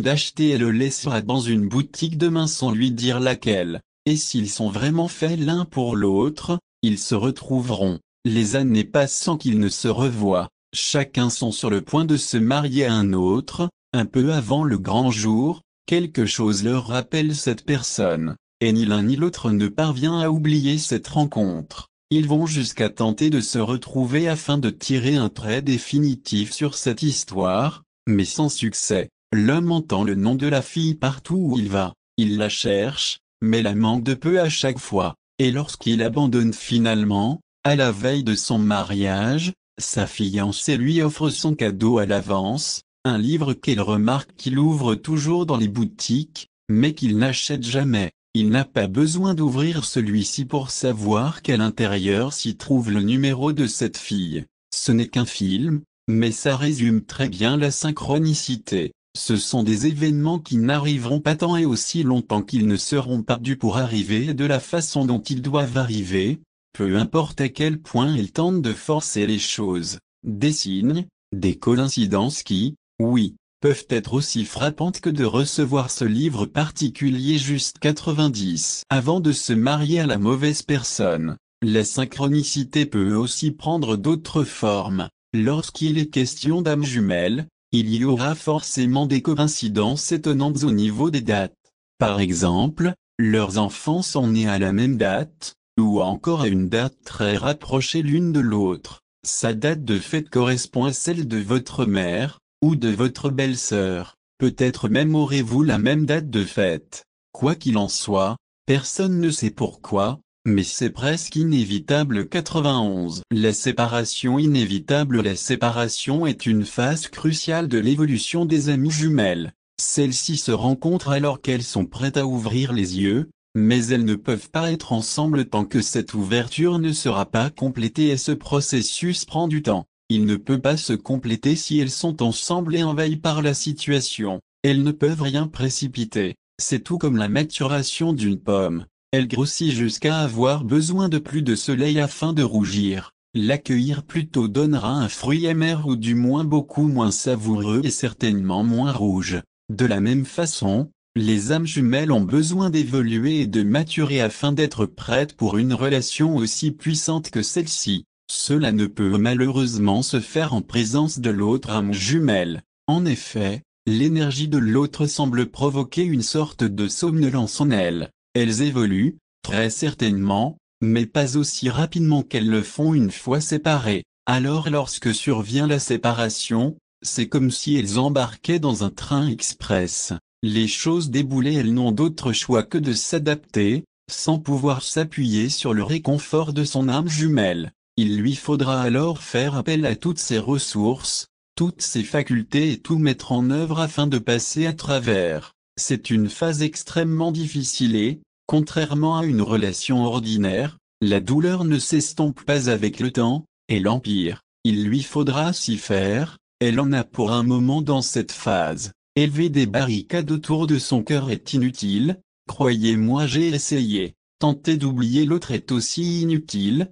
d'acheter et le laissera dans une boutique demain sans lui dire laquelle. Et s'ils sont vraiment faits l'un pour l'autre, ils se retrouveront. Les années passent sans qu'ils ne se revoient. Chacun sont sur le point de se marier à un autre, un peu avant le grand jour, quelque chose leur rappelle cette personne, et ni l'un ni l'autre ne parvient à oublier cette rencontre. Ils vont jusqu'à tenter de se retrouver afin de tirer un trait définitif sur cette histoire, mais sans succès. L'homme entend le nom de la fille partout où il va, il la cherche, mais la manque de peu à chaque fois, et lorsqu'il abandonne finalement, à la veille de son mariage, sa fiancée lui offre son cadeau à l'avance, un livre qu'elle remarque qu'il ouvre toujours dans les boutiques, mais qu'il n'achète jamais. Il n'a pas besoin d'ouvrir celui-ci pour savoir qu'à l'intérieur s'y trouve le numéro de cette fille. Ce n'est qu'un film, mais ça résume très bien la synchronicité. Ce sont des événements qui n'arriveront pas tant et aussi longtemps qu'ils ne seront pas dus pour arriver de la façon dont ils doivent arriver, peu importe à quel point ils tentent de forcer les choses. Des signes, des coïncidences qui, oui, peuvent être aussi frappantes que de recevoir ce livre particulier juste 90 avant de se marier à la mauvaise personne. La synchronicité peut aussi prendre d'autres formes. Lorsqu'il est question d'âmes jumelles, il y aura forcément des coïncidences étonnantes au niveau des dates. Par exemple, leurs enfants sont nés à la même date, ou encore à une date très rapprochée l'une de l'autre. Sa date de fête correspond à celle de votre mère, ou de votre belle-sœur. Peut-être même aurez-vous la même date de fête. Quoi qu'il en soit, personne ne sait pourquoi, mais c'est presque inévitable. 91. La séparation inévitable. La séparation est une phase cruciale de l'évolution des amies jumelles. Celles-ci se rencontrent alors qu'elles sont prêtes à ouvrir les yeux, mais elles ne peuvent pas être ensemble tant que cette ouverture ne sera pas complétée et ce processus prend du temps. Il ne peut pas se compléter si elles sont ensemble et envahies par la situation. Elles ne peuvent rien précipiter. C'est tout comme la maturation d'une pomme. Elle grossit jusqu'à avoir besoin de plus de soleil afin de rougir. L'accueillir plus tôt donnera un fruit amer ou du moins beaucoup moins savoureux et certainement moins rouge. De la même façon, les âmes jumelles ont besoin d'évoluer et de maturer afin d'être prêtes pour une relation aussi puissante que celle-ci. Cela ne peut malheureusement se faire en présence de l'autre âme jumelle. En effet, l'énergie de l'autre semble provoquer une sorte de somnolence en elles. Elles évoluent, très certainement, mais pas aussi rapidement qu'elles le font une fois séparées. Alors lorsque survient la séparation, c'est comme si elles embarquaient dans un train express. Les choses déboulées, elles n'ont d'autre choix que de s'adapter, sans pouvoir s'appuyer sur le réconfort de son âme jumelle. Il lui faudra alors faire appel à toutes ses ressources, toutes ses facultés et tout mettre en œuvre afin de passer à travers. C'est une phase extrêmement difficile et, contrairement à une relation ordinaire, la douleur ne s'estompe pas avec le temps, elle empire. Il lui faudra s'y faire, elle en a pour un moment dans cette phase. Élever des barricades autour de son cœur est inutile, croyez-moi, j'ai essayé. Tenter d'oublier l'autre est aussi inutile,